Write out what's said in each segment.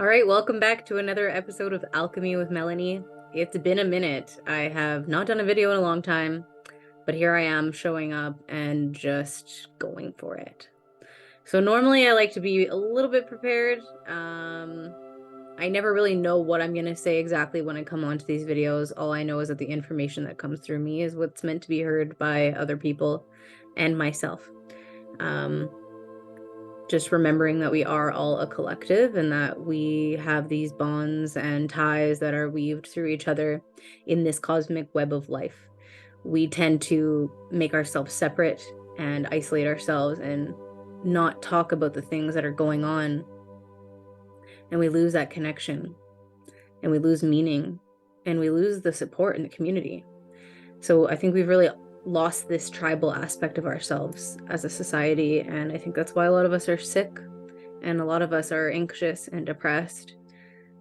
All right, welcome back to another episode of Alchemy with Melanie. It's been a minute. I have not done a video in a long time, but here I am showing up and just going for it. So normally I like to be a little bit prepared. I never really know what I'm going to say exactly when I come onto these videos. All I know is that the information that comes through me is what's meant to be heard by other people and myself. Just remembering that we are all a collective and that we have these bonds and ties that are weaved through each other in this cosmic web of life. We tend to make ourselves separate and isolate ourselves and not talk about the things that are going on. And we lose that connection and we lose meaning and we lose the support in the community. So I think we've really lost this tribal aspect of ourselves as a society, and I think that's why a lot of us are sick and a lot of us are anxious and depressed,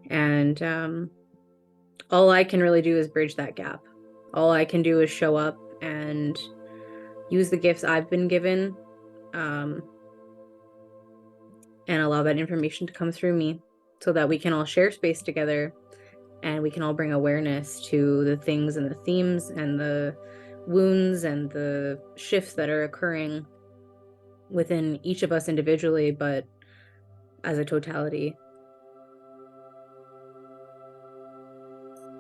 and all I can really do is bridge that gap. All I can do is show up and use the gifts I've been given, and allow that information to come through me so that we can all share space together and we can all bring awareness to the things and the themes and the wounds and the shifts that are occurring within each of us individually, but as a totality.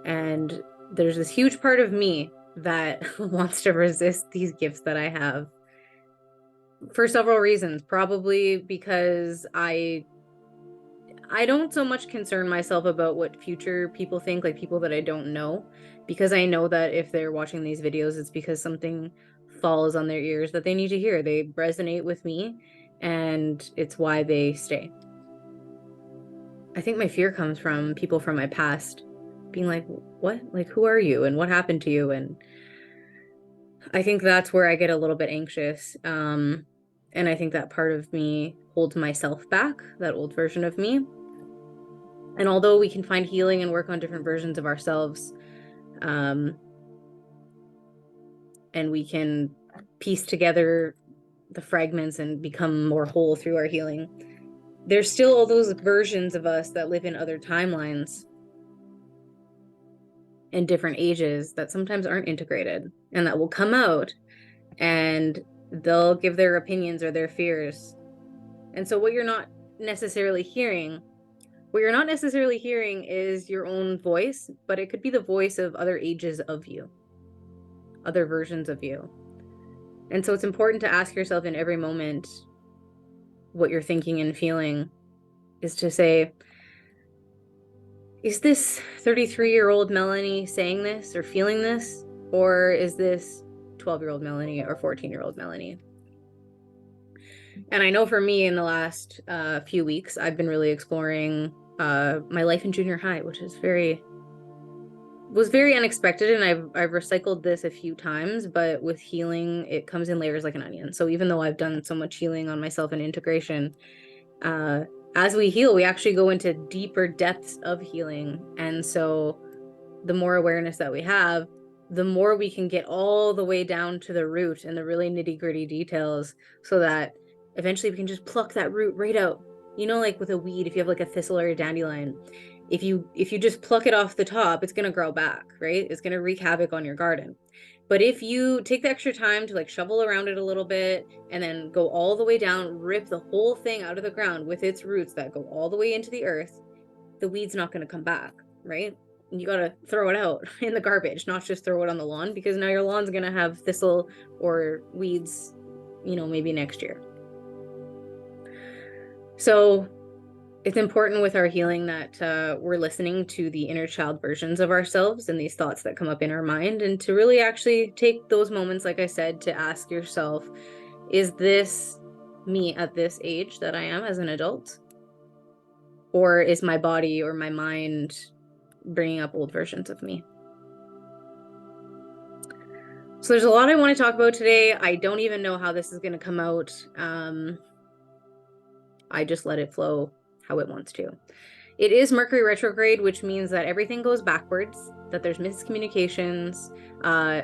And there's this huge part of me that wants to resist these gifts that I have for several reasons. Probably because I don't so much concern myself about what future people think, like people that I don't know, because I know that if they're watching these videos, it's because something falls on their ears that they need to hear. They resonate with me, and it's why they stay. I think my fear comes from people from my past being like, what? Like, who are you? And what happened to you? And I think that's where I get a little bit anxious. And I think that part of me holds myself back, that old version of me. And although we can find healing and work on different versions of ourselves, and we can piece together the fragments and become more whole through our healing, there's still all those versions of us that live in other timelines and different ages that sometimes aren't integrated and that will come out and they'll give their opinions or their fears. And so what you're not necessarily hearing is your own voice, but it could be the voice of other ages of you, other versions of you. And so it's important to ask yourself in every moment what you're thinking and feeling, is to say, is this 33-year-old Melanie saying this or feeling this? Or is this 12-year-old Melanie or 14-year-old Melanie? And I know for me in the last few weeks, I've been really exploring my life in junior high, which is was very unexpected, and I've recycled this a few times, but with healing, it comes in layers like an onion. So even though I've done so much healing on myself and integration, as we heal, we actually go into deeper depths of healing. And so the more awareness that we have, the more we can get all the way down to the root and the really nitty-gritty details, so that eventually we can just pluck that root right out. You know, like with a weed, if you have like a thistle or a dandelion, if you just pluck it off the top, it's going to grow back, right? It's going to wreak havoc on your garden. But if you take the extra time to like shovel around it a little bit and then go all the way down, rip the whole thing out of the ground with its roots that go all the way into the earth, the weed's not going to come back, right? You got to throw it out in the garbage, not just throw it on the lawn, because now your lawn's going to have thistle or weeds, you know, maybe next year. So it's important with our healing that we're listening to the inner child versions of ourselves and these thoughts that come up in our mind, and to really actually take those moments, like I said, to ask yourself, is this me at this age that I am as an adult? Or is my body or my mind bringing up old versions of me? So there's a lot I want to talk about today. I don't even know how this is going to come out. I just let it flow how it wants to. It is Mercury retrograde, which means that everything goes backwards, that there's miscommunications.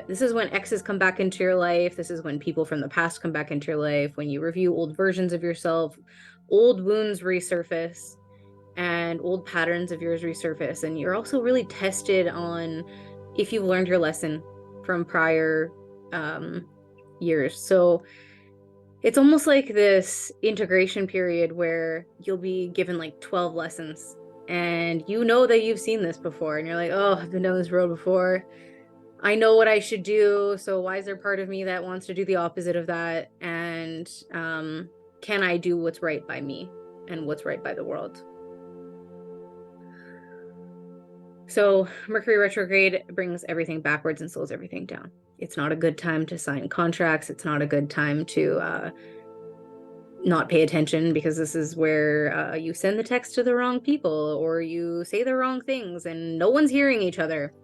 This is when exes come back into your life. This is when people from the past come back into your life. When you review old versions of yourself, old wounds resurface. and old patterns of yours resurface. And you're also really tested on if you've learned your lesson from prior years. So it's almost like this integration period where you'll be given like 12 lessons and you know that you've seen this before and you're like, oh, I've been down this road before. I know what I should do. So why is there part of me that wants to do the opposite of that? And can I do what's right by me and what's right by the world? So Mercury retrograde brings everything backwards and slows everything down. It's not a good time to sign contracts. It's not a good time to not pay attention, because this is where you send the text to the wrong people or you say the wrong things and no one's hearing each other.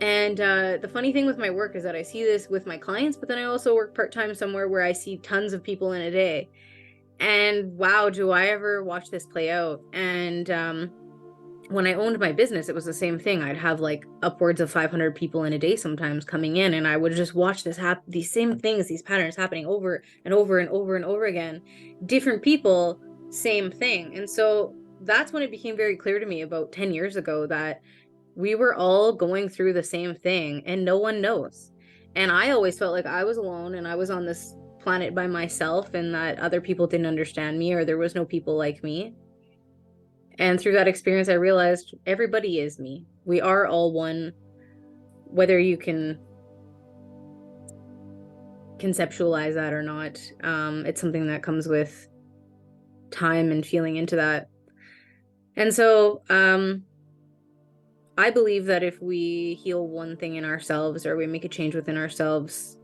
And the funny thing with my work is that I see this with my clients, but then I also work part-time somewhere where I see tons of people in a day. And wow, do I ever watch this play out. And when I owned my business, it was the same thing. I'd have like upwards of 500 people in a day sometimes coming in, and I would just watch these same things, these patterns happening over and over and over and over again. Different people, same thing. And so that's when it became very clear to me about 10 years ago that we were all going through the same thing and no one knows. And I always felt like I was alone and I was on this planet by myself, and that other people didn't understand me or there was no people like me. And through that experience, I realized everybody is me. We are all one, whether you can conceptualize that or not. It's something that comes with time and feeling into that. And so I believe that if we heal one thing in ourselves or we make a change within ourselves,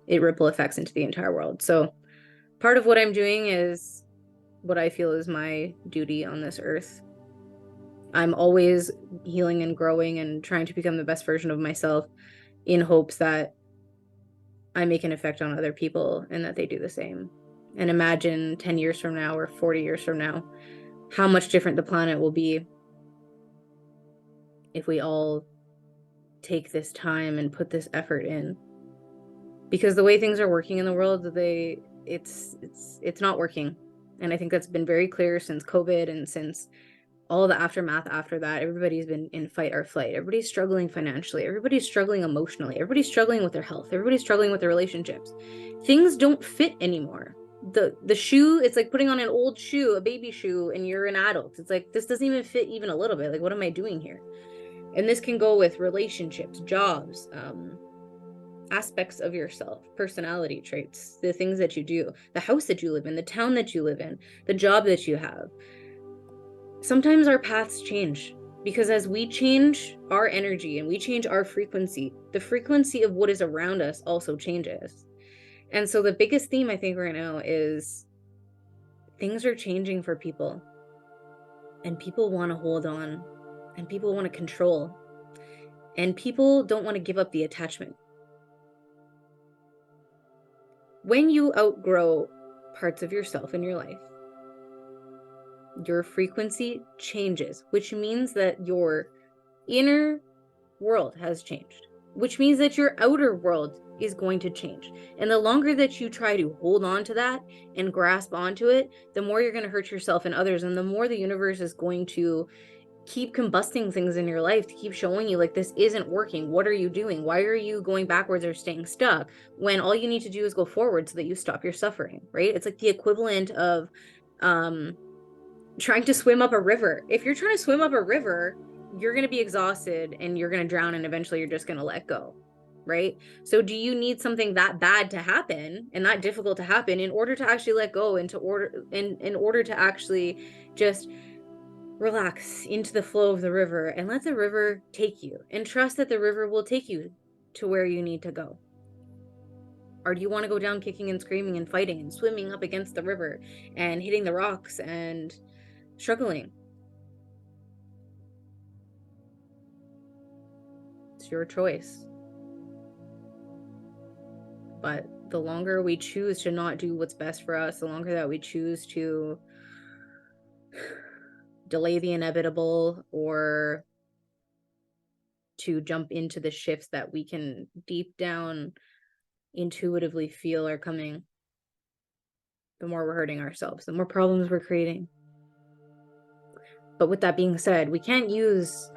it ripple effects into the entire world. So part of what I'm doing is what I feel is my duty on this earth. I'm always healing and growing and trying to become the best version of myself in hopes that I make an effect on other people and that they do the same. And imagine 10 years from now or 40 years from now, how much different the planet will be if we all take this time and put this effort in. Because the way things are working in the world, it's not working. And I think that's been very clear since COVID and since all the aftermath after that. Everybody's been in fight or flight. Everybody's struggling financially. Everybody's struggling emotionally. Everybody's struggling with their health. Everybody's struggling with their relationships. Things don't fit anymore. The shoe, it's like putting on an old shoe, a baby shoe, and you're an adult. It's like, this doesn't even fit even a little bit. Like, what am I doing here? And this can go with relationships, jobs, aspects of yourself, personality traits, the things that you do, the house that you live in, the town that you live in, the job that you have. Sometimes our paths change, because as we change our energy and we change our frequency, the frequency of what is around us also changes. And so the biggest theme I think right now is things are changing for people, and people want to hold on, and people want to control, and people don't want to give up the attachment. When you outgrow parts of yourself in your life, your frequency changes, which means that your inner world has changed, which means that your outer world is going to change. And the longer that you try to hold on to that and grasp onto it, the more you're going to hurt yourself and others, and the more the universe is going to keep combusting things in your life to keep showing you like, this isn't working. What are you doing? Why are you going backwards or staying stuck when all you need to do is go forward so that you stop your suffering, right? It's like the equivalent of trying to swim up a river. If you're trying to swim up a river, you're going to be exhausted and you're going to drown, and eventually you're just going to let go, right? So do you need something that bad to happen and that difficult to happen in order to actually let go, and in order to actually just relax into the flow of the river and let the river take you, and trust that the river will take you to where you need to go? Or do you want to go down kicking and screaming and fighting and swimming up against the river and hitting the rocks and struggling? It's your choice. But the longer we choose to not do what's best for us, the longer that we choose to delay the inevitable or to jump into the shifts that we can deep down intuitively feel are coming, the more we're hurting ourselves, the more problems we're creating. But with that being said, we can't use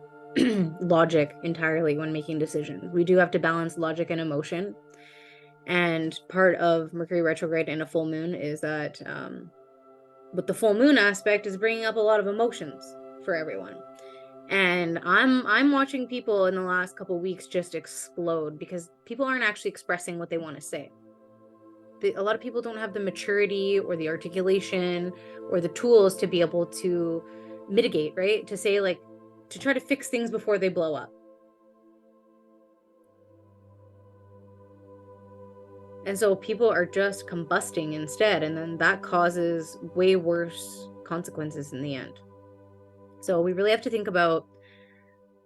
logic entirely when making decisions. We do have to balance logic and emotion. And part of Mercury retrograde and a full moon is that with the full moon aspect is bringing up a lot of emotions for everyone. And I'm watching people in the last couple of weeks just explode because people aren't actually expressing what they want to say. A lot of people don't have the maturity or the articulation or the tools to be able to mitigate, right? To say, like, to try to fix things before they blow up. And so people are just combusting instead, and then that causes way worse consequences in the end. So we really have to think about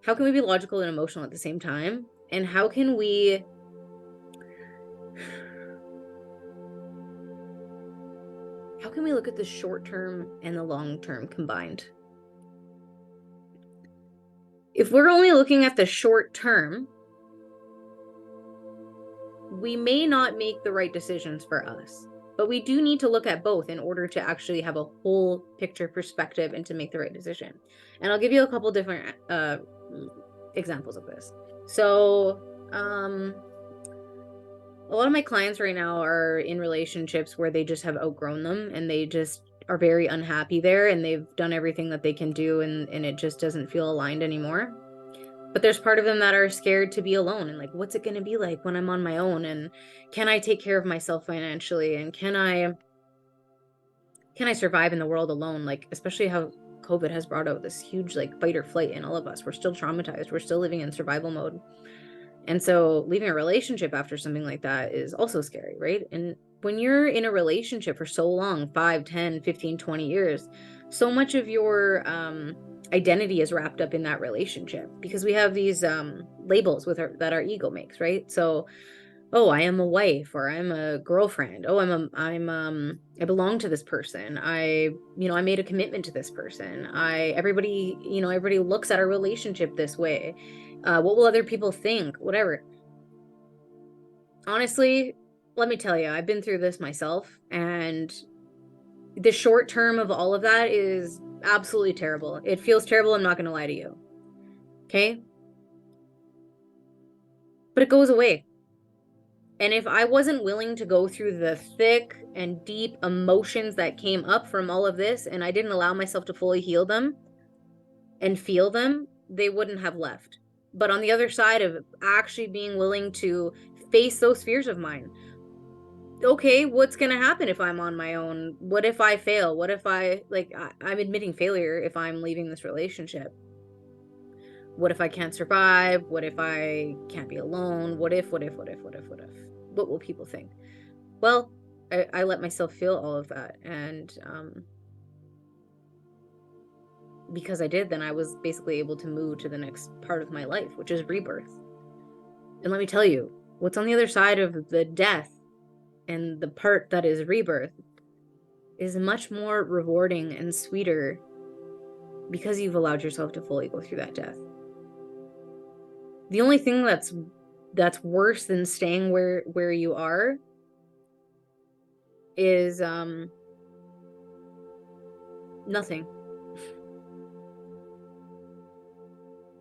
how can we be logical and emotional at the same time, and how can we look at the short term and the long term combined? If we're only looking at the short term, we may not make the right decisions for us, but we do need to look at both in order to actually have a whole picture perspective and to make the right decision. And I'll give you a couple different examples of this. So a lot of my clients right now are in relationships where they just have outgrown them and they just are very unhappy there, and they've done everything that they can do, and it just doesn't feel aligned anymore. But there's part of them that are scared to be alone, and like, what's it going to be like when I'm on my own, and can I take care of myself financially, and can I survive in the world alone? Like, especially how COVID has brought out this huge like fight or flight in all of us. We're still traumatized. We're still living in survival mode. And so leaving a relationship after something like that is also scary, right? And when you're in a relationship for so long, 5, 10, 15, 20 years, so much of your identity is wrapped up in that relationship, because we have these labels that our ego makes, right? So, oh, I am a wife, or I'm a girlfriend. Oh, I belong to this person. I made a commitment to this person. Everybody looks at our relationship this way. What will other people think? Whatever. Honestly, let me tell you, I've been through this myself, and the short term of all of that is absolutely terrible. It feels terrible. I'm not going to lie to you. Okay? But it goes away. And if I wasn't willing to go through the thick and deep emotions that came up from all of this, and I didn't allow myself to fully heal them and feel them, they wouldn't have left. But on the other side of actually being willing to face those fears of mine, okay, what's going to happen if I'm on my own? What if I fail? What if I'm admitting failure if I'm leaving this relationship? What if I can't survive? What if I can't be alone? What if? What will people think? Well, I let myself feel all of that. And because I did, then I was basically able to move to the next part of my life, which is rebirth. And let me tell you, what's on the other side of the death and the part that is rebirth is much more rewarding and sweeter, because you've allowed yourself to fully go through that death. The only thing that's worse than staying where you are is nothing.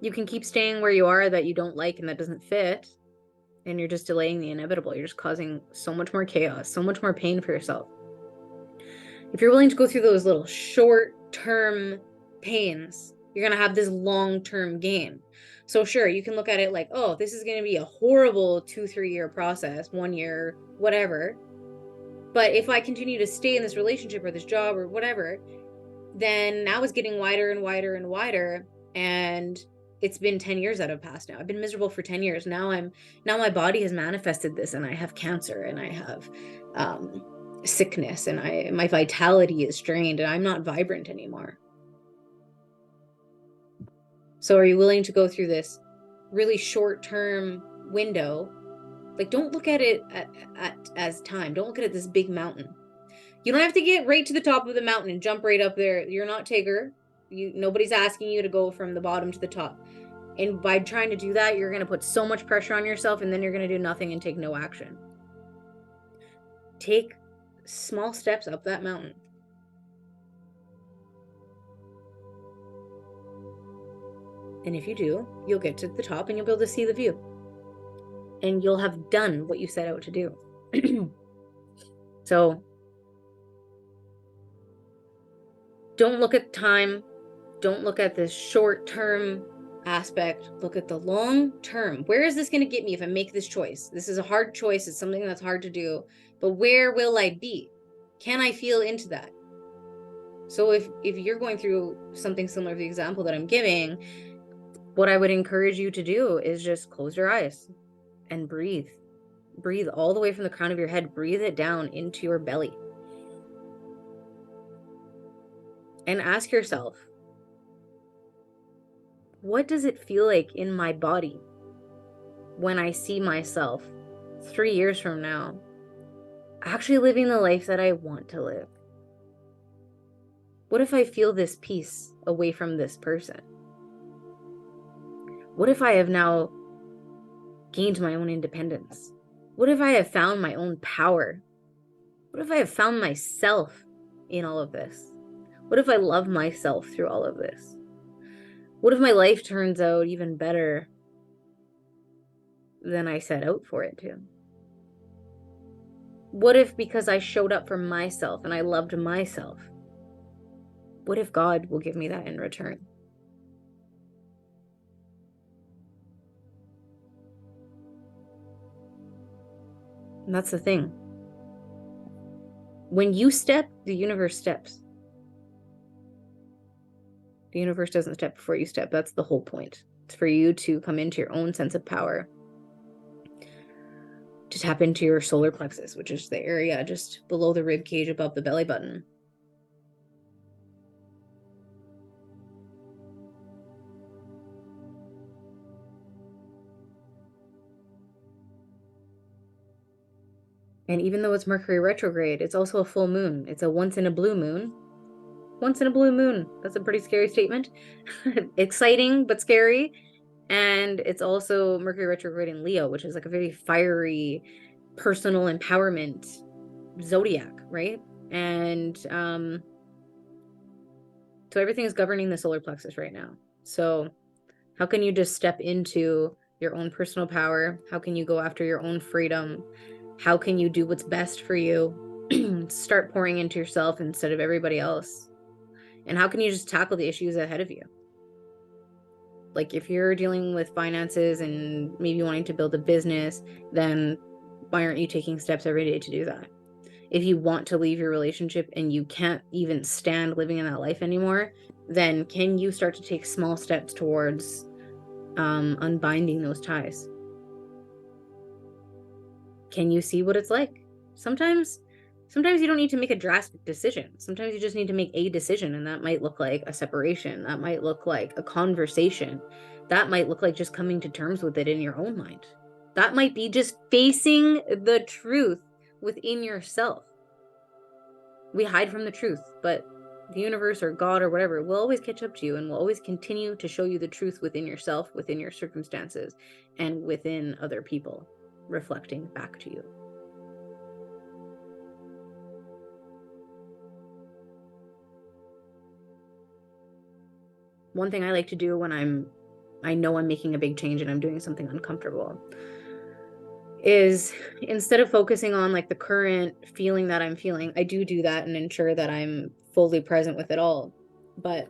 You can keep staying where you are that you don't like and that doesn't fit, and you're just delaying the inevitable. You're just causing so much more chaos, so much more pain for yourself. If you're willing to go through those little short-term pains, you're going to have this long-term gain. So sure, you can look at it like, oh, this is going to be a horrible 2-3 year process, 1 year, whatever. But if I continue to stay in this relationship or this job or whatever, then now it's getting wider and wider and wider. And it's been 10 years that have passed now. I've been miserable for 10 years. Now my body has manifested this, and I have cancer, and I have sickness, and my vitality is drained, and I'm not vibrant anymore. So are you willing to go through this really short-term window? Like, don't look at it as time. Don't look at it this big mountain. You don't have to get right to the top of the mountain and jump right up there. You're not Tigger. Nobody's asking you to go from the bottom to the top. And by trying to do that, you're going to put so much pressure on yourself, and then you're going to do nothing and take no action. Take small steps up that mountain. And if you do, you'll get to the top and you'll be able to see the view. And you'll have done what you set out to do. So don't look at time. Don't look at this short-term aspect. Look at the long term. Where is this going to get me if I make this choice? This is a hard choice. It's something that's hard to do. But where will I be? Can I feel into that? So if you're going through something similar to the example that I'm giving, what I would encourage you to do is just close your eyes and breathe. Breathe all the way from the crown of your head. Breathe it down into your belly. And ask yourself, what does it feel like in my body when I see myself 3 years from now actually living the life that I want to live? What if I feel this peace away from this person? What if I have now gained my own independence? What if I have found my own power? What if I have found myself in all of this? What if I love myself through all of this? What if my life turns out even better than I set out for it to? What if, because I showed up for myself and I loved myself, what if God will give me that in return? And that's the thing. When you step, the universe steps. The universe doesn't step before you step. That's the whole point. It's for you to come into your own sense of power, to tap into your solar plexus, which is the area just below the rib cage above the belly button. And even though it's Mercury retrograde, it's also a full moon. It's a once in a blue moon. Once in a blue moon. That's a pretty scary statement. Exciting, but scary. And it's also Mercury retrograde in Leo, which is like a very fiery, personal empowerment zodiac, right? And so everything is governing the solar plexus right now. So how can you just step into your own personal power? How can you go after your own freedom? How can you do what's best for you? Start pouring into yourself instead of everybody else. And how can you just tackle the issues ahead of you? Like if you're dealing with finances and maybe wanting to build a business, then why aren't you taking steps every day to do that? If you want to leave your relationship and you can't even stand living in that life anymore, then can you start to take small steps towards unbinding those ties? Can you see what it's like? Sometimes you don't need to make a drastic decision. Sometimes you just need to make a decision, and that might look like a separation. That might look like a conversation. That might look like just coming to terms with it in your own mind. That might be just facing the truth within yourself. We hide from the truth, but the universe or God or whatever will always catch up to you and will always continue to show you the truth within yourself, within your circumstances, and within other people, reflecting back to you. One thing I like to do when I know I'm making a big change and I'm doing something uncomfortable is, instead of focusing on like the current feeling that I'm feeling, I do that and ensure that I'm fully present with it all. But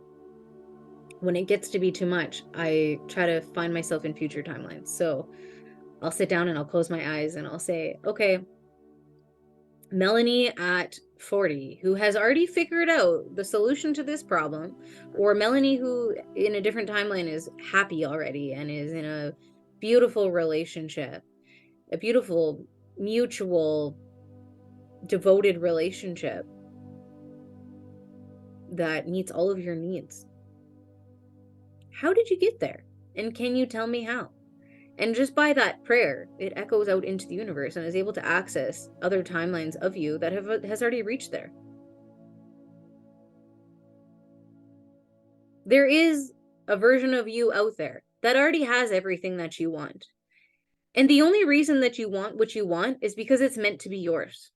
when it gets to be too much, I try to find myself in future timelines. So I'll sit down and I'll close my eyes and I'll say, okay, Melanie at 40, who has already figured out the solution to this problem, or Melanie who in a different timeline is happy already and is in a beautiful relationship, a beautiful, mutual, devoted relationship that meets all of your needs. How did you get there? And can you tell me how? And just by that prayer, it echoes out into the universe and is able to access other timelines of you that has already reached there. There is a version of you out there that already has everything that you want. And the only reason that you want what you want is because it's meant to be yours.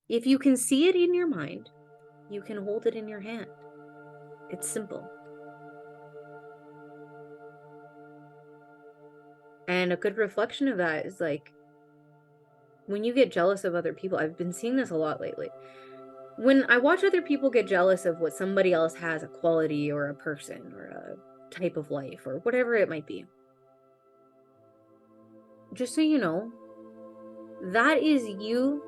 If you can see it in your mind, you can hold it in your hand. It's simple. And a good reflection of that is like, when you get jealous of other people, I've been seeing this a lot lately. When I watch other people get jealous of what somebody else has, a quality or a person or a type of life or whatever it might be, just so you know, that is you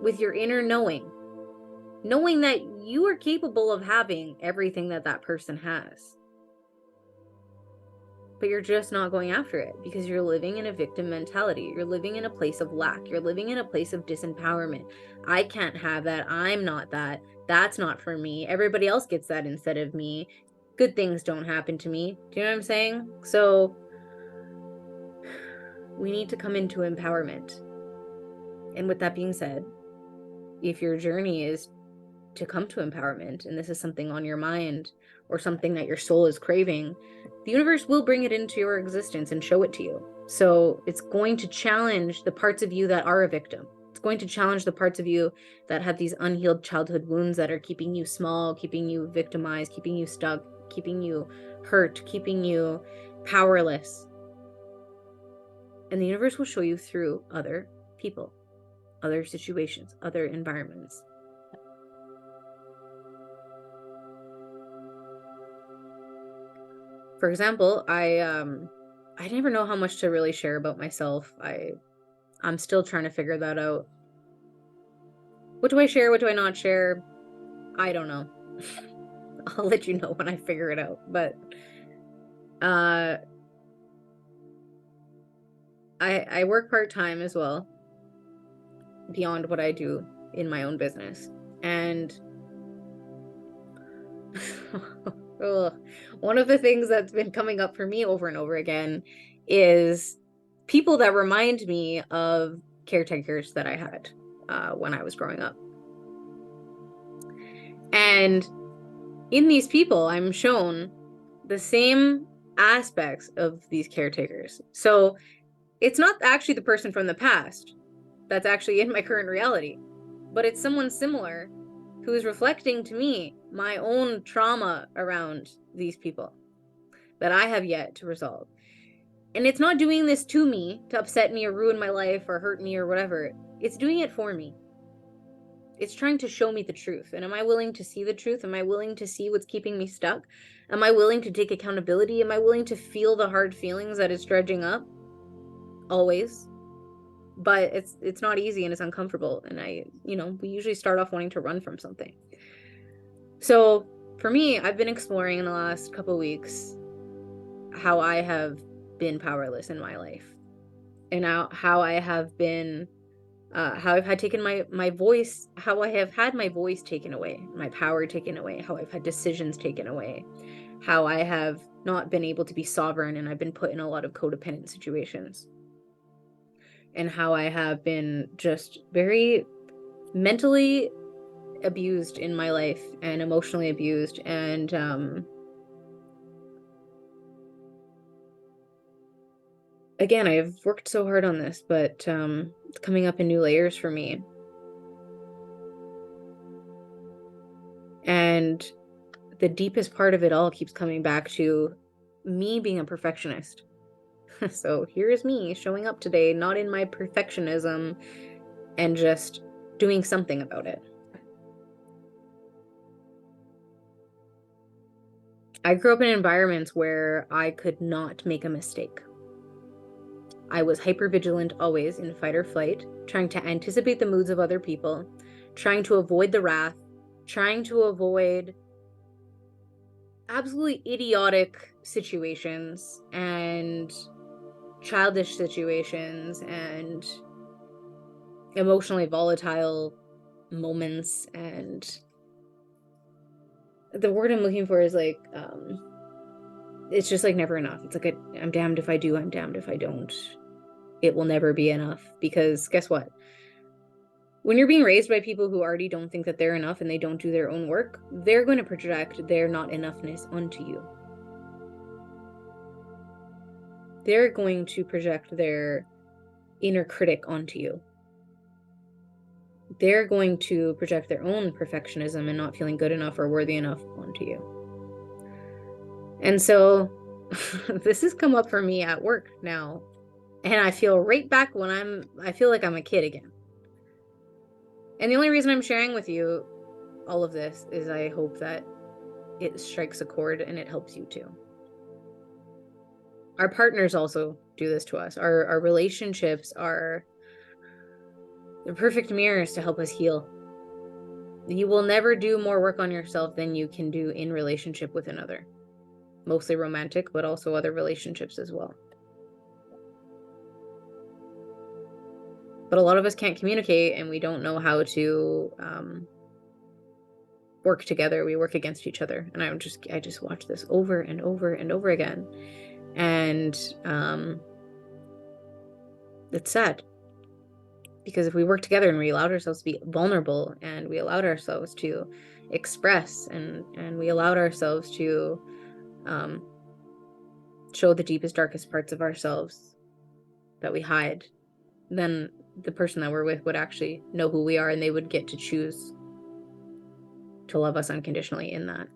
with your inner knowing that you are capable of having everything that that person has. But you're just not going after it because you're living in a victim mentality. You're living in a place of lack. You're living in a place of disempowerment. I can't have that. I'm not that. That's not for me. Everybody else gets that instead of me. Good things don't happen to me. Do you know what I'm saying? So we need to come into empowerment. And with that being said, if your journey is to come to empowerment, and this is something on your mind or something that your soul is craving, the universe will bring it into your existence and show it to you. So it's going to challenge the parts of you that are a victim. It's going to challenge the parts of you that have these unhealed childhood wounds that are keeping you small, keeping you victimized, keeping you stuck, keeping you hurt, keeping you powerless. And the universe will show you through other people, other situations, other environments. For example, I never know how much to really share about myself. I'm still trying to figure that out. What do I share? What do I not share? I don't know. I'll let you know when I figure it out. But I work part-time as well, beyond what I do in my own business. And one of the things that's been coming up for me over and over again is people that remind me of caretakers that I had when I was growing up. And in these people, I'm shown the same aspects of these caretakers. So it's not actually the person from the past that's actually in my current reality, but it's someone similar who is reflecting to me my own trauma around these people that I have yet to resolve. And it's not doing this to me to upset me or ruin my life or hurt me or whatever. It's doing it for me. It's trying to show me the truth. And am I willing to see the truth? Am I willing to see what's keeping me stuck? Am I willing to take accountability? Am I willing to feel the hard feelings that it's dredging up? Always. But it's not easy and it's uncomfortable. And we usually start off wanting to run from something. So for me, I've been exploring in the last couple of weeks how I have been powerless in my life, and how I have been how I've had taken my voice, how I have had my voice taken away, my power taken away, how I've had decisions taken away, how I have not been able to be sovereign and I've been put in a lot of codependent situations, and how I have been just very mentally abused in my life and emotionally abused. And again, I've worked so hard on this, but it's coming up in new layers for me. And the deepest part of it all keeps coming back to me being a perfectionist. So here's me showing up today, not in my perfectionism, and just doing something about it. I grew up in environments where I could not make a mistake. I was hypervigilant always in fight or flight, trying to anticipate the moods of other people, trying to avoid the wrath, trying to avoid absolutely idiotic situations and childish situations and emotionally volatile moments. And the word I'm looking for is like, it's just like never enough. It's like I'm damned if I do, I'm damned if I don't. It will never be enough, because guess what? When you're being raised by people who already don't think that they're enough and they don't do their own work, they're going to project their not enoughness onto you. They're going to project their inner critic onto you. They're going to project their own perfectionism and not feeling good enough or worthy enough onto you. And so This has come up for me at work now. And I feel right back when I feel like I'm a kid again. And the only reason I'm sharing with you all of this is I hope that it strikes a chord and it helps you too. Our partners also do this to us. Our relationships are the perfect mirrors to help us heal. You will never do more work on yourself than you can do in relationship with another. Mostly romantic, but also other relationships as well. But a lot of us can't communicate and we don't know how to work together. We work against each other. And I just watch this over and over and over again. And it's sad. Because if we work together and we allowed ourselves to be vulnerable and we allowed ourselves to express and we allowed ourselves to show the deepest, darkest parts of ourselves that we hide, then the person that we're with would actually know who we are and they would get to choose to love us unconditionally in that.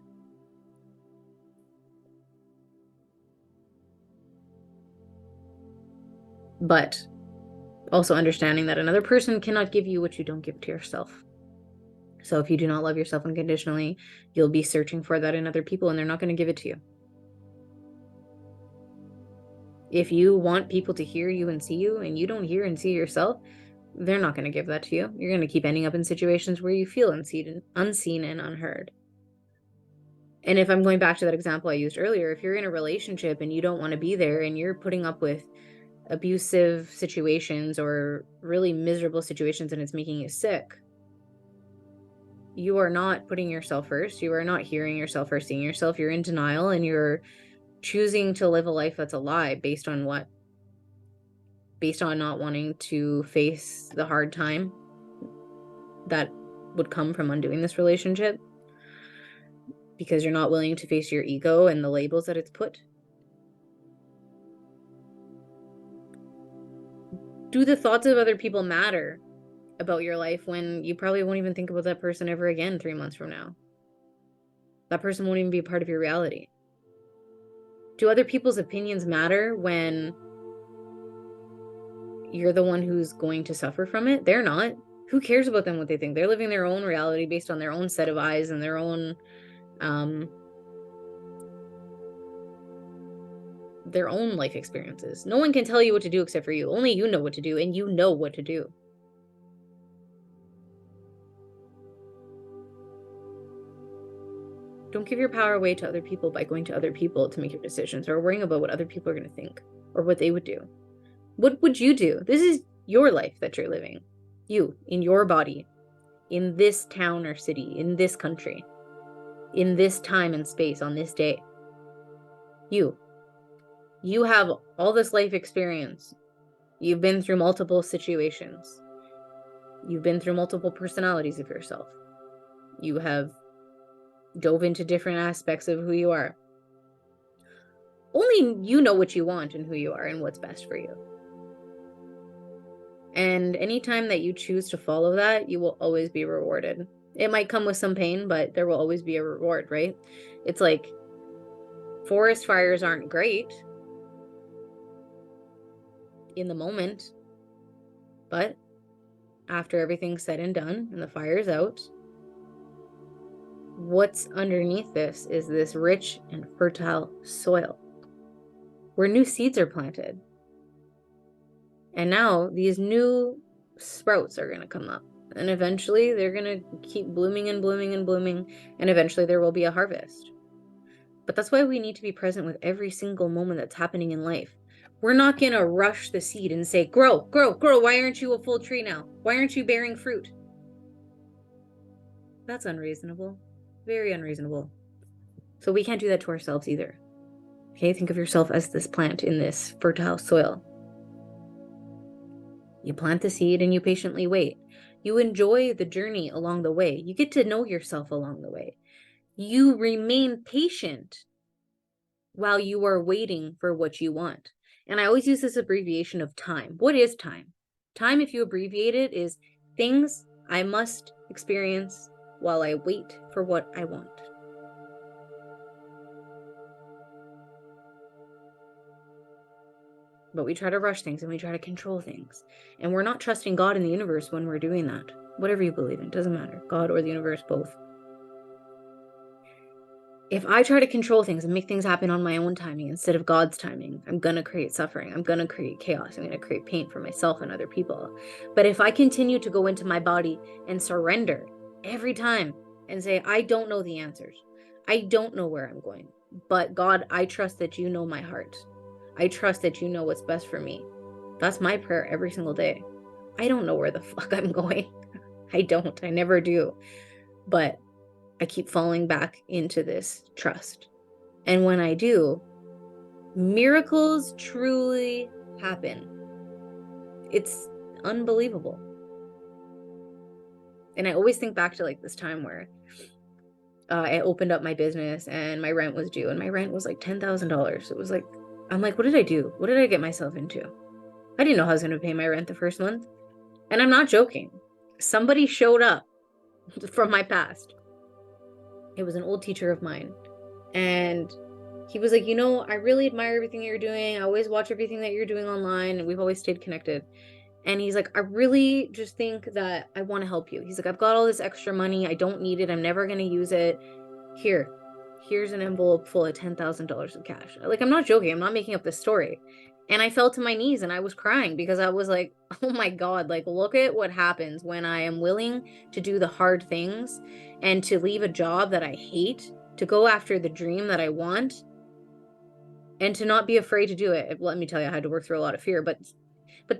But also understanding that another person cannot give you what you don't give to yourself. So if you do not love yourself unconditionally, you'll be searching for that in other people and they're not going to give it to you. If you want people to hear you and see you and you don't hear and see yourself, they're not going to give that to you. You're going to keep ending up in situations where you feel unseen and unheard. And if I'm going back to that example I used earlier, if you're in a relationship and you don't want to be there and you're putting up with abusive situations or really miserable situations and it's making you sick, you are not putting yourself first. You are not hearing yourself or seeing yourself. You're in denial and you're choosing to live a life that's a lie based on what? Based on not wanting to face the hard time that would come from undoing this relationship, because you're not willing to face your ego and the labels that it's put. Do the thoughts of other people matter about your life when you probably won't even think about that person ever again 3 months from now? That person won't even be a part of your reality. Do other people's opinions matter when you're the one who's going to suffer from it? They're not. Who cares about them, what they think? They're living their own reality based on their own set of eyes and their own life experiences. No one can tell you what to do except for you. Only you know what to do, and you know what to do. Don't give your power away to other people by going to other people to make your decisions or worrying about what other people are going to think or what they would do. What would you do? This is your life that you're living. You, in your body, in this town or city, in this country, in this time and space, on this day. You have all this life experience. You've been through multiple situations. You've been through multiple personalities of yourself. You have dove into different aspects of who you are. Only you know what you want and who you are and what's best for you. And anytime that you choose to follow that, you will always be rewarded. It might come with some pain, but there will always be a reward, right? It's like forest fires aren't great in the moment, but after everything's said and done and the fire's out, what's underneath this is this rich and fertile soil where new seeds are planted. And now these new sprouts are going to come up. And eventually they're going to keep blooming and blooming and blooming. And eventually there will be a harvest. But that's why we need to be present with every single moment that's happening in life. We're not going to rush the seed and say, grow, grow, grow. Why aren't you a full tree now? Why aren't you bearing fruit? That's unreasonable. Very unreasonable. So we can't do that to ourselves either. Okay, think of yourself as this plant in this fertile soil. You plant the seed and you patiently wait. You enjoy the journey along the way. You get to know yourself along the way. You remain patient while you are waiting for what you want. And I always use this abbreviation of time. What is time? Time, if you abbreviate it, is things I must experience while I wait for what I want. But we try to rush things and we try to control things. And we're not trusting God and the universe when we're doing that. Whatever you believe in, doesn't matter. God or the universe, both. If I try to control things and make things happen on my own timing instead of God's timing, I'm going to create suffering. I'm going to create chaos. I'm going to create pain for myself and other people. But if I continue to go into my body and surrender every time and say, I don't know the answers. I don't know where I'm going. But God, I trust that you know my heart. I trust that you know what's best for me. That's my prayer every single day. I don't know where the fuck I'm going. I don't. I never do. But I keep falling back into this trust. And when I do, miracles truly happen. It's unbelievable. And I always think back to like this time where I opened up my business and my rent was due, and my rent was like $10,000. It was like, I'm like, what did I do? What did I get myself into? I didn't know how I was going to pay my rent the first month. And I'm not joking. Somebody showed up from my past. It was an old teacher of mine. And he was like, you know, I really admire everything you're doing. I always watch everything that you're doing online. And we've always stayed connected. And he's like, I really just think that I want to help you. He's like, I've got all this extra money. I don't need it. I'm never going to use it. Here's an envelope full of $10,000 of cash. Like, I'm not joking. I'm not making up this story. And I fell to my knees and I was crying because I was like, oh my God, like, look at what happens when I am willing to do the hard things and to leave a job that I hate, to go after the dream that I want, and to not be afraid to do it. Let me tell you, I had to work through a lot of fear, but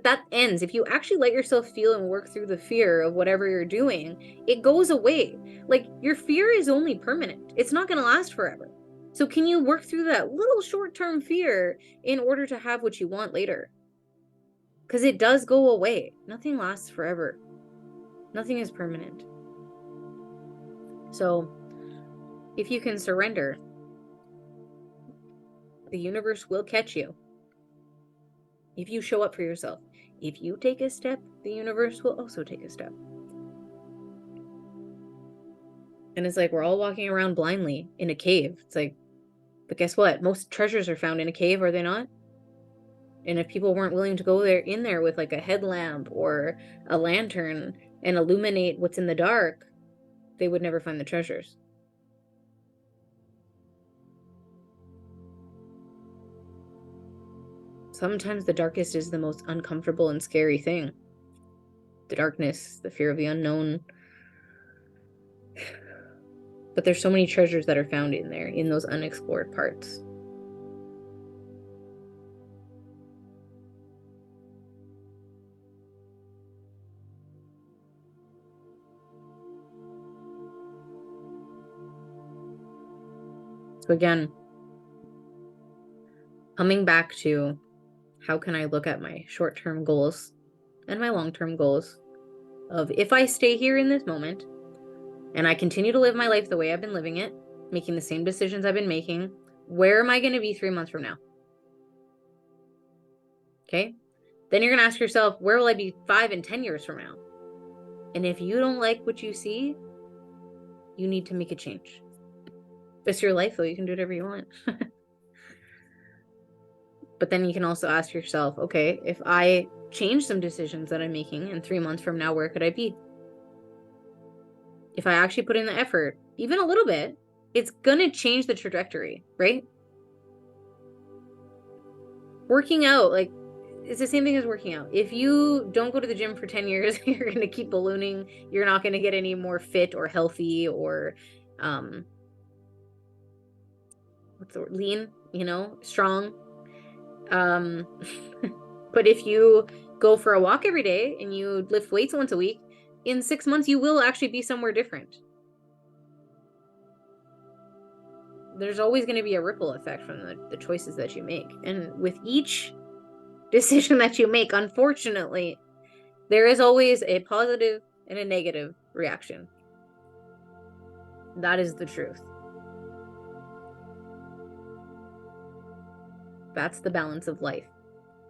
that ends. If you actually let yourself feel and work through the fear of whatever you're doing, it goes away. Like, your fear is only permanent. It's not going to last forever. So can you work through that little short-term fear in order to have what you want later? Because it does go away. Nothing lasts forever. Nothing is permanent. So if you can surrender, the universe will catch you. If you show up for yourself, if you take a step, the universe will also take a step. And it's like, we're all walking around blindly in a cave. It's like, but guess what? Most treasures are found in a cave, are they not? And if people weren't willing to go in there with like a headlamp or a lantern and illuminate what's in the dark, they would never find the treasures. Sometimes the darkest is the most uncomfortable and scary thing. The darkness, the fear of the unknown. But there's so many treasures that are found in there, in those unexplored parts. So again, coming back to how can I look at my short-term goals and my long-term goals of, if I stay here in this moment and I continue to live my life the way I've been living it, making the same decisions I've been making, where am I going to be 3 months from now? Okay. Then you're going to ask yourself, where will I be 5 and 10 years from now? And if you don't like what you see, you need to make a change. It's your life, though. You can do whatever you want. But then you can also ask yourself, okay, if I change some decisions that I'm making in 3 months from now, where could I be? If I actually put in the effort, even a little bit, it's going to change the trajectory, right? Working out, like, it's the same thing as working out. If you don't go to the gym for 10 years, you're going to keep ballooning. You're not going to get any more fit or healthy or, what's the word? Lean, strong. But if you go for a walk every day and you lift weights once a week, in 6 months, you will actually be somewhere different. There's always going to be a ripple effect from the choices that you make. And with each decision that you make, unfortunately, there is always a positive and a negative reaction. That is the truth. That's the balance of life.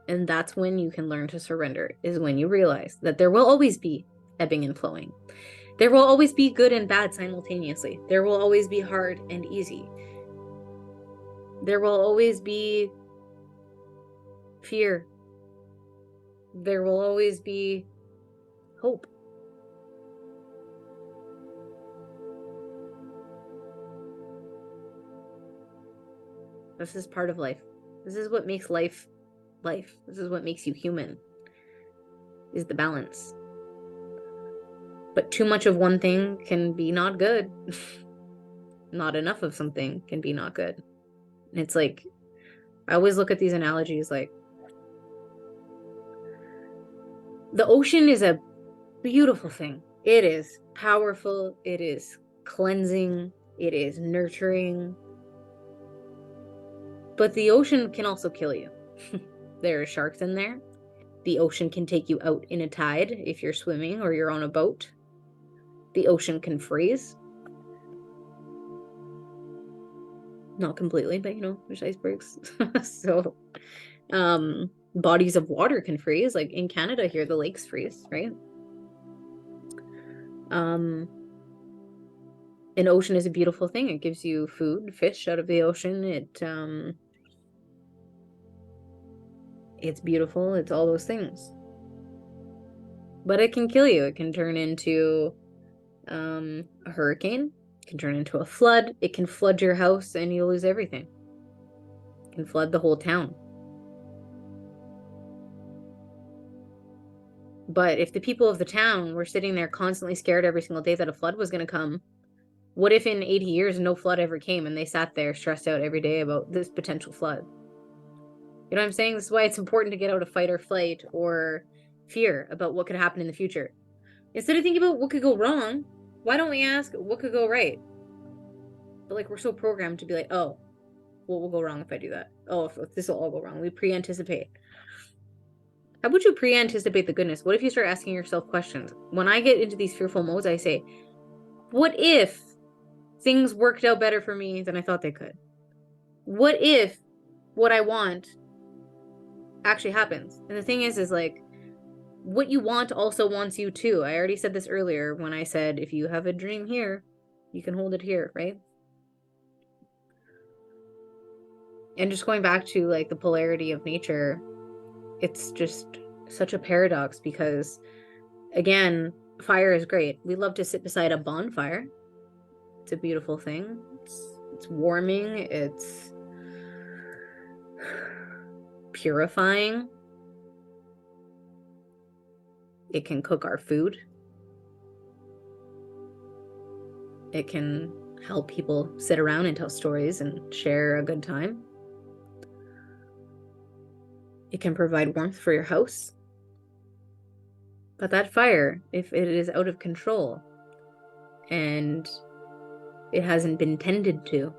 And that's when you can learn to surrender, is when you realize that there will always be ebbing and flowing. There will always be good and bad simultaneously. There will always be hard and easy. There will always be fear there will always be hope. This is part of life. This is what makes life life. This is what makes you human, is the balance. But too much of one thing can be not good. Not enough of something can be not good. It's like, I always look at these analogies like, the ocean is a beautiful thing. It is powerful. It is cleansing. It is nurturing. But the ocean can also kill you. There are sharks in there. The ocean can take you out in a tide if you're swimming or you're on a boat. The ocean can freeze. Not completely, but there's icebergs. So, bodies of water can freeze. Like in Canada here, the lakes freeze, right? An ocean is a beautiful thing. It gives you food, fish out of the ocean. It's beautiful. It's all those things. But it can kill you. It can turn into a hurricane. It can turn into a flood. It can flood your house and you'll lose everything. It can flood the whole town. But if the people of the town were sitting there constantly scared every single day that a flood was going to come, what if in 80 years no flood ever came and they sat there stressed out every day about this potential flood? You know what I'm saying? This is why it's important to get out of fight or flight or fear about what could happen in the future. Instead of thinking about what could go wrong, why don't we ask what could go right? But like, we're so programmed to be like, oh, what will go wrong if I do that? Oh, if this will all go wrong. We pre-anticipate. How would you pre-anticipate the goodness? What if you start asking yourself questions? When I get into these fearful modes, I say, what if things worked out better for me than I thought they could? What if what I want actually happens? And the thing is like, what you want also wants you too. I already said this earlier when I said, if you have a dream here, you can hold it here, right? And just going back to like the polarity of nature, it's just such a paradox because, again, fire is great. We love to sit beside a bonfire. It's a beautiful thing. It's warming. It's purifying. It can cook our food. It can help people sit around and tell stories and share a good time. It can provide warmth for your house. But that fire, if it is out of control and it hasn't been tended to,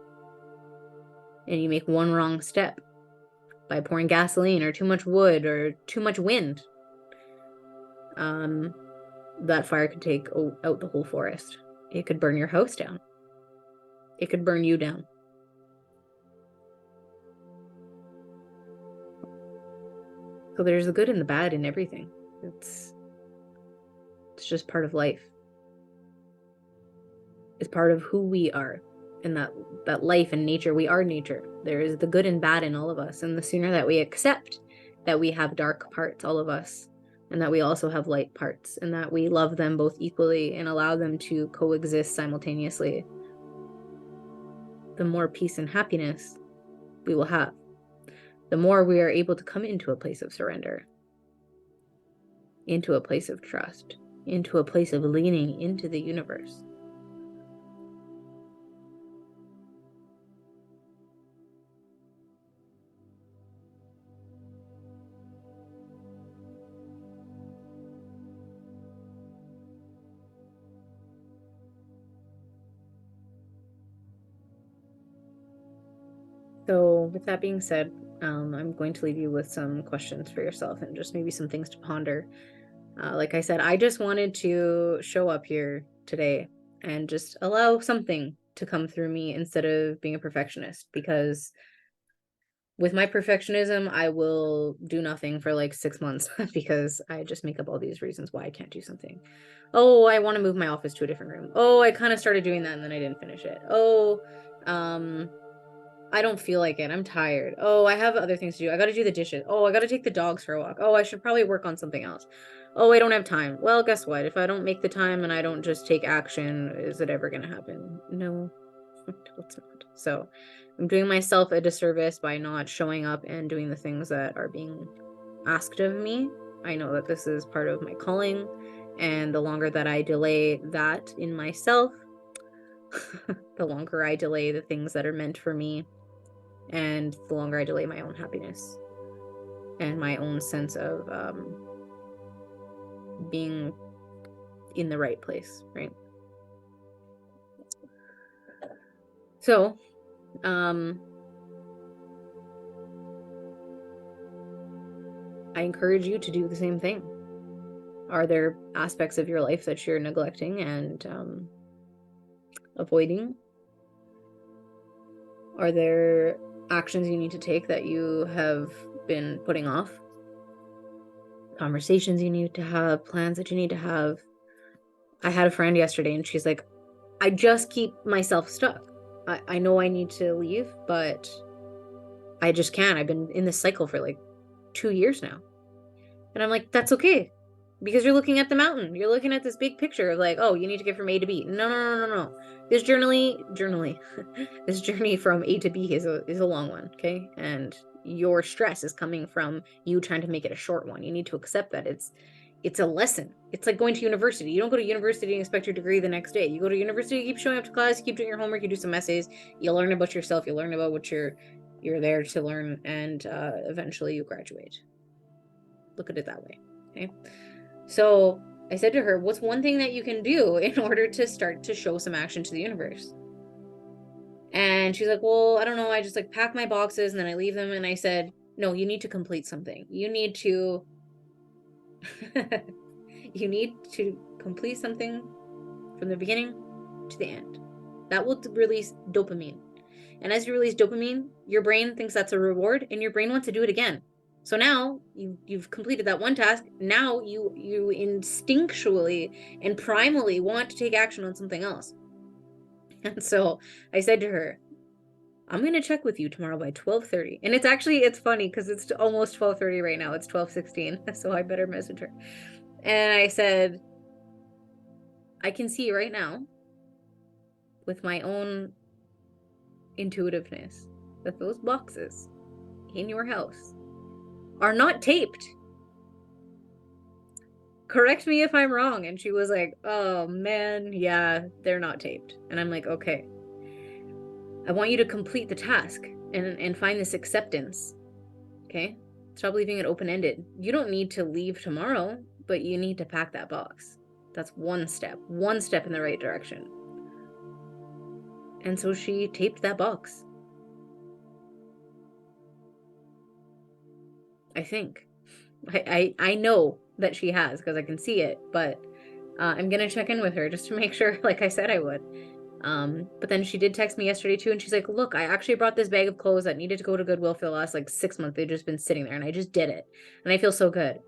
and you make one wrong step by pouring gasoline or too much wood or too much wind, that fire could take out the whole forest. It could burn your house down. It could burn you down. So there's the good and the bad in everything. It's just part of life. It's part of who we are. And that life and nature, we are nature. There is the good and bad in all of us. And the sooner that we accept that we have dark parts, all of us, and that we also have light parts, and that we love them both equally and allow them to coexist simultaneously, the more peace and happiness we will have. The more we are able to come into a place of surrender, into a place of trust, into a place of leaning into the universe. So with that being said, I'm going to leave you with some questions for yourself and just maybe some things to ponder. Like I said, I just wanted to show up here today and just allow something to come through me instead of being a perfectionist, because with my perfectionism, I will do nothing for like 6 months because I just make up all these reasons why I can't do something. Oh, I want to move my office to a different room. Oh, I kind of started doing that and then I didn't finish it. Oh, I don't feel like it. I'm tired. Oh, I have other things to do. I got to do the dishes. Oh, I got to take the dogs for a walk. Oh, I should probably work on something else. Oh, I don't have time. Well, guess what? If I don't make the time and I don't just take action, is it ever going to happen? No, it's not. So I'm doing myself a disservice by not showing up and doing the things that are being asked of me. I know that this is part of my calling, and the longer that I delay that in myself, the longer I delay the things that are meant for me, and the longer I delay my own happiness and my own sense of being in the right place, right? So I encourage you to do the same thing. Are there aspects of your life that you're neglecting and avoiding? Are there actions you need to take that you have been putting off? Conversations you need to have, plans that you need to have. I had a friend yesterday and she's like, I just keep myself stuck. I know I need to leave, but I just can't. I've been in this cycle for like 2 years now. And I'm like, that's okay. Because you're looking at the mountain. You're looking at this big picture of like, oh, you need to get from A to B. No. This this journey from A to B is a long one, okay? And your stress is coming from you trying to make it a short one. You need to accept that it's a lesson. It's like going to university. You don't go to university and expect your degree the next day. You go to university, you keep showing up to class, you keep doing your homework, you do some essays, you learn about yourself, you learn about what you're there to learn, and eventually you graduate. Look at it that way, okay? So I said to her, what's one thing that you can do in order to start to show some action to the universe? And she's like, well, I don't know. I just like pack my boxes and then I leave them. And I said, no, you need to complete something. You need to complete something from the beginning to the end. That will release dopamine. And as you release dopamine, your brain thinks that's a reward and your brain wants to do it again. So now you've completed that one task. Now you instinctually and primally want to take action on something else. And so I said to her, I'm going to check with you tomorrow by 12:30. And it's funny because it's almost 12:30 right now. It's 12:16. So I better message her. And I said, I can see right now with my own intuitiveness that those boxes in your house are not taped. Correct me if I'm wrong. And she was like, oh man, yeah, they're not taped. And I'm like, okay, I want you to complete the task and find this acceptance. Okay, stop leaving it open-ended. You don't need to leave tomorrow, but you need to pack that box. That's one step in the right direction. And so she taped that box. I think. I know that she has because I can see it, but I'm gonna check in with her just to make sure, like I said I would. But then she did text me yesterday too, and she's like, look, I actually brought this bag of clothes that needed to go to Goodwill for the last like 6 months. They've just been sitting there and I just did it. And I feel so good.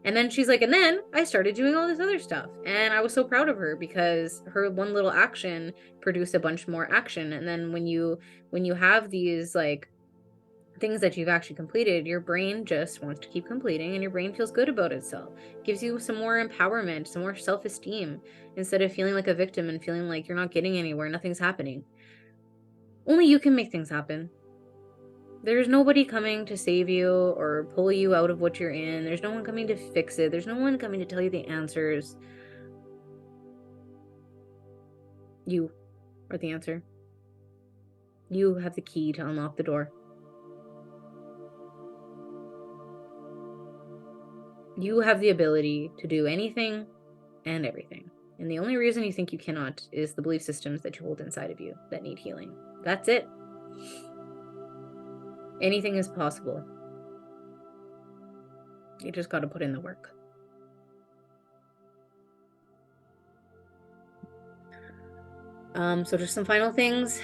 And then she's like, and then I started doing all this other stuff. And I was so proud of her because her one little action produced a bunch more action. And then when you have these like things that you've actually completed, your brain just wants to keep completing and your brain feels good about itself. Gives you some more empowerment, some more self-esteem, instead of feeling like a victim and feeling like you're not getting anywhere, nothing's happening. Only you can make things happen. There's nobody coming to save you or pull you out of what you're in. There's no one coming to fix it. There's no one coming to tell you the answers. You are the answer. You have the key to unlock the door. You have the ability to do anything and everything. And the only reason you think you cannot is the belief systems that you hold inside of you that need healing. That's it. Anything is possible. You just got to put in the work. So just some final things.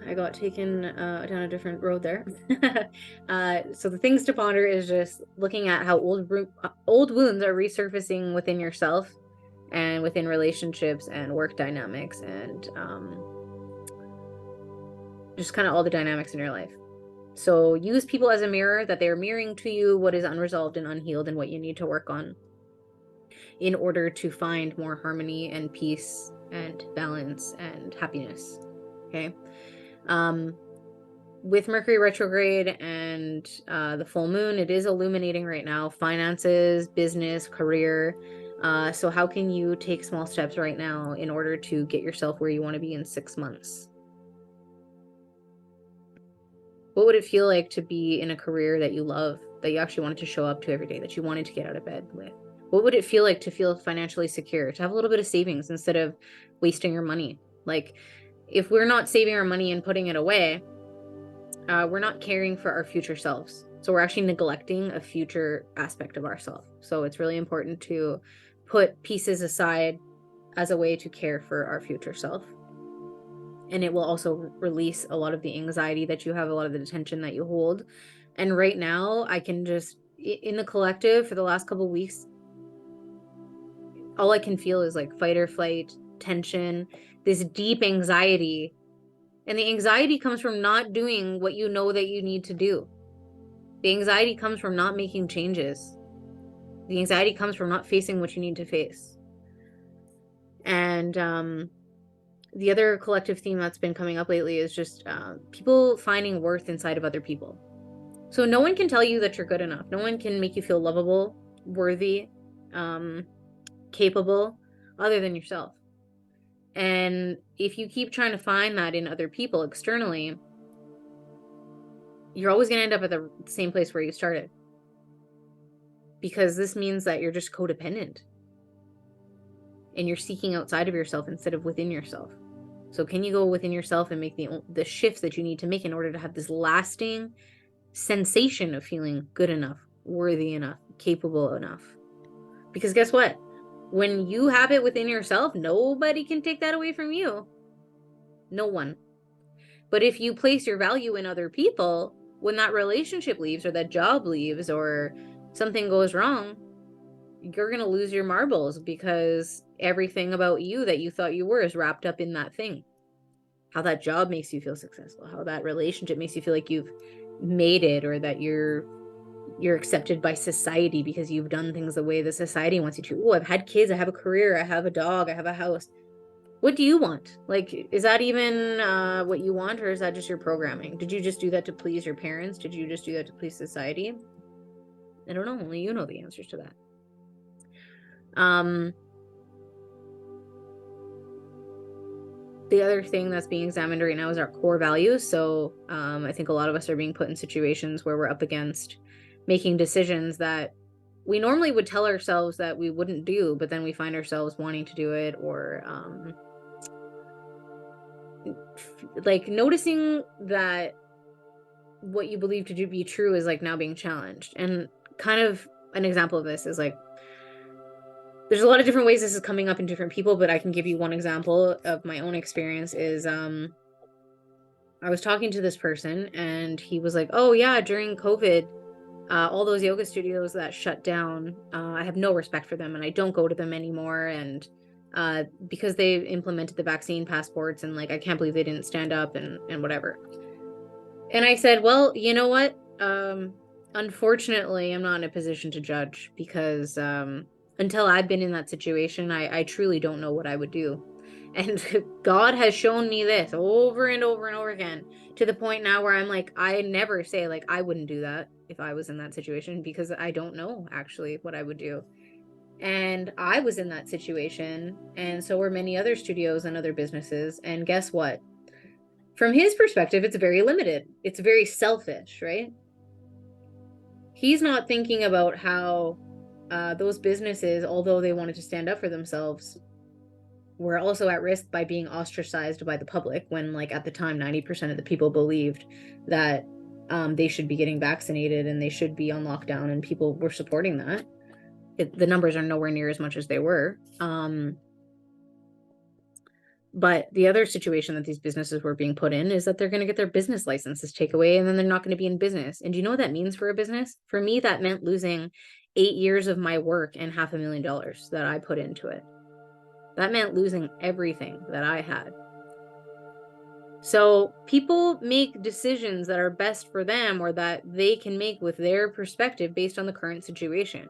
I got taken down a different road there. So the things to ponder is just looking at how old wounds are resurfacing within yourself and within relationships and work dynamics, and just kind of all the dynamics in your life. So use people as a mirror, that they are mirroring to you what is unresolved and unhealed and what you need to work on in order to find more harmony and peace and balance and happiness. Okay. With Mercury retrograde and the full moon, it is illuminating right now, finances, business, career. So how can you take small steps right now in order to get yourself where you want to be in 6 months? What would it feel like to be in a career that you love, that you actually wanted to show up to every day, that you wanted to get out of bed with? What would it feel like to feel financially secure, to have a little bit of savings instead of wasting your money? Like, if we're not saving our money and putting it away, we're not caring for our future selves. So we're actually neglecting a future aspect of ourselves. So it's really important to put pieces aside as a way to care for our future self. And it will also release a lot of the anxiety that you have, a lot of the tension that you hold. And right now, I can just, in the collective for the last couple of weeks, all I can feel is like fight or flight, tension, this deep anxiety. And the anxiety comes from not doing what you know that you need to do. The anxiety comes from not making changes. The anxiety comes from not facing what you need to face. And the other collective theme that's been coming up lately is just people finding worth inside of other people. So no one can tell you that you're good enough. No one can make you feel lovable, worthy, capable, other than yourself. And if you keep trying to find that in other people externally, you're always going to end up at the same place where you started. Because this means that you're just codependent. And you're seeking outside of yourself instead of within yourself. So can you go within yourself and make the shifts that you need to make in order to have this lasting sensation of feeling good enough, worthy enough, capable enough? Because guess what? When you have it within yourself, nobody can take that away from you. No one. But if you place your value in other people, when that relationship leaves or that job leaves or something goes wrong, you're going to lose your marbles because everything about you that you thought you were is wrapped up in that thing. How that job makes you feel successful, how that relationship makes you feel like you've made it, or that you're accepted by society because you've done things the way the society wants you to. Oh, I've had kids, I have a career, I have a dog, I have a house. What do you want? Like, is that even what you want, or is that just your programming? Did you just do that to please your parents? Did you just do that to please society? I don't know. Only you know the answers to that. The other thing that's being examined right now is our core values. So I think a lot of us are being put in situations where we're up against making decisions that we normally would tell ourselves that we wouldn't do, but then we find ourselves wanting to do it, or like noticing that what you believe to be true is like now being challenged. And kind of an example of this is like, there's a lot of different ways this is coming up in different people, but I can give you one example of my own experience is I was talking to this person and he was like, oh yeah, during COVID, all those yoga studios that shut down, I have no respect for them and I don't go to them anymore. And because they implemented the vaccine passports, and like, I can't believe they didn't stand up and whatever. And I said, well, you know what? Unfortunately, I'm not in a position to judge because until I've been in that situation, I truly don't know what I would do. And God has shown me this over and over and over again, to the point now where I'm like, I never say like, I wouldn't do that if I was in that situation, because I don't know actually what I would do. And I was in that situation, and so were many other studios and other businesses. And guess what? From his perspective, it's very limited. It's very selfish, right? He's not thinking about how those businesses, although they wanted to stand up for themselves, were also at risk by being ostracized by the public, when like at the time 90% of the people believed that they should be getting vaccinated and they should be on lockdown, and people were supporting that. The numbers are nowhere near as much as they were. But the other situation that these businesses were being put in is that they're going to get their business licenses taken away, and then they're not going to be in business. And do you know what that means for a business? For me, that meant losing 8 years of my work and $500,000 that I put into it. That meant losing everything that I had. So people make decisions that are best for them or that they can make with their perspective based on the current situation.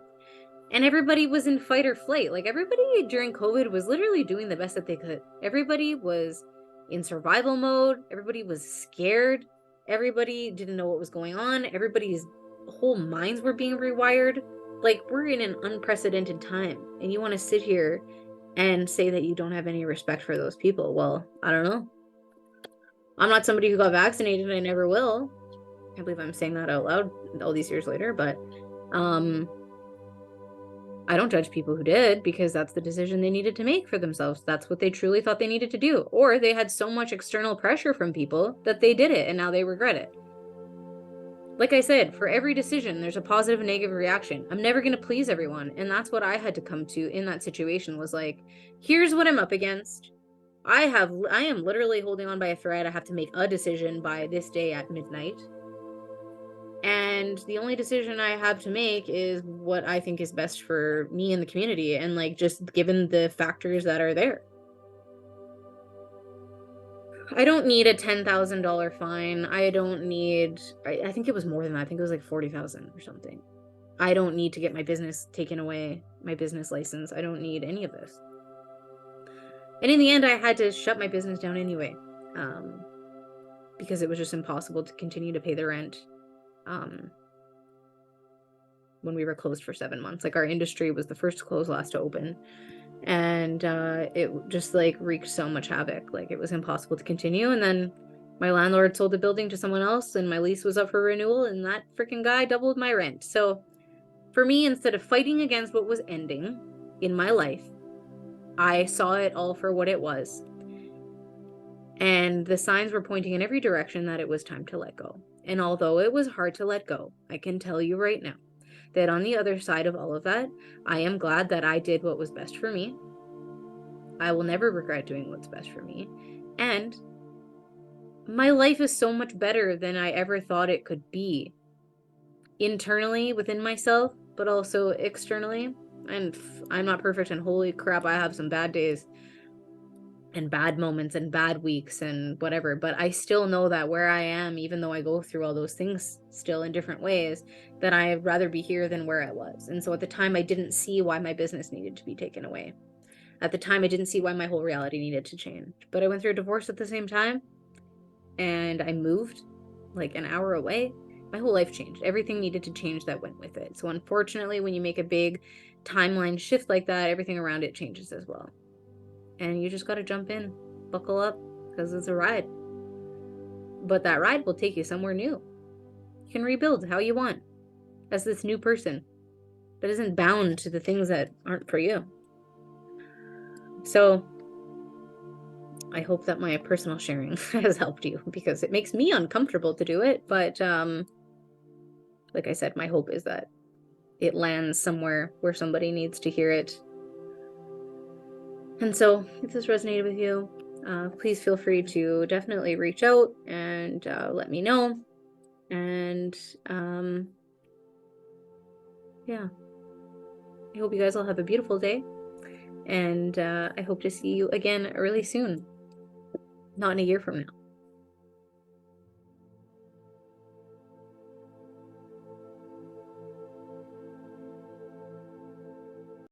And everybody was in fight or flight. Like, everybody during COVID was literally doing the best that they could. Everybody was in survival mode. Everybody was scared. Everybody didn't know what was going on. Everybody's whole minds were being rewired. Like, we're in an unprecedented time, and you want to sit here and say that you don't have any respect for those people. Well, I don't know. I'm not somebody who got vaccinated, and I never will. I can't believe I'm saying that out loud all these years later, but I don't judge people who did, because that's the decision they needed to make for themselves. That's what they truly thought they needed to do. Or they had so much external pressure from people that they did it and now they regret it. Like I said, for every decision, there's a positive and negative reaction. I'm never going to please everyone. And that's what I had to come to in that situation, was like, here's what I'm up against. I am literally holding on by a thread. I have to make a decision by this day at midnight. And the only decision I have to make is what I think is best for me and the community, and like, just given the factors that are there. I don't need a $10,000 fine. I don't need, I think it was more than that. I think it was like 40,000 or something. I don't need to get my business taken away, my business license. I don't need any of this. And in the end, I had to shut my business down anyway, because it was just impossible to continue to pay the rent when we were closed for 7 months. Like, our industry was the first to close, last to open. And it just like wreaked so much havoc. Like, it was impossible to continue. And then my landlord sold the building to someone else, and my lease was up for renewal, and that freaking guy doubled my rent. So for me, instead of fighting against what was ending in my life, I saw it all for what it was. And the signs were pointing in every direction that it was time to let go. And although it was hard to let go, I can tell you right now that on the other side of all of that, I am glad that I did what was best for me. I will never regret doing what's best for me. And my life is so much better than I ever thought it could be. Internally within myself, but also externally. And I'm not perfect, and holy crap, I have some bad days and bad moments and bad weeks and whatever, but I still know that where I am, even though I go through all those things still in different ways, that I'd rather be here than where I was. And so at the time, I didn't see why my business needed to be taken away. At the time, I didn't see why my whole reality needed to change. But I went through a divorce at the same time, and I moved like an hour away. My whole life changed. Everything needed to change that went with it. So unfortunately, when you make a big timeline shift like that, everything around it changes as well. And you just got to jump in, buckle up, because it's a ride. But that ride will take you somewhere new. You can rebuild how you want as this new person that isn't bound to the things that aren't for you. So I hope that my personal sharing has helped you, because it makes me uncomfortable to do it. But like I said, my hope is that it lands somewhere where somebody needs to hear it. And so if this resonated with you, please feel free to definitely reach out and let me know. And yeah, I hope you guys all have a beautiful day. And I hope to see you again really soon. Not in a year from now.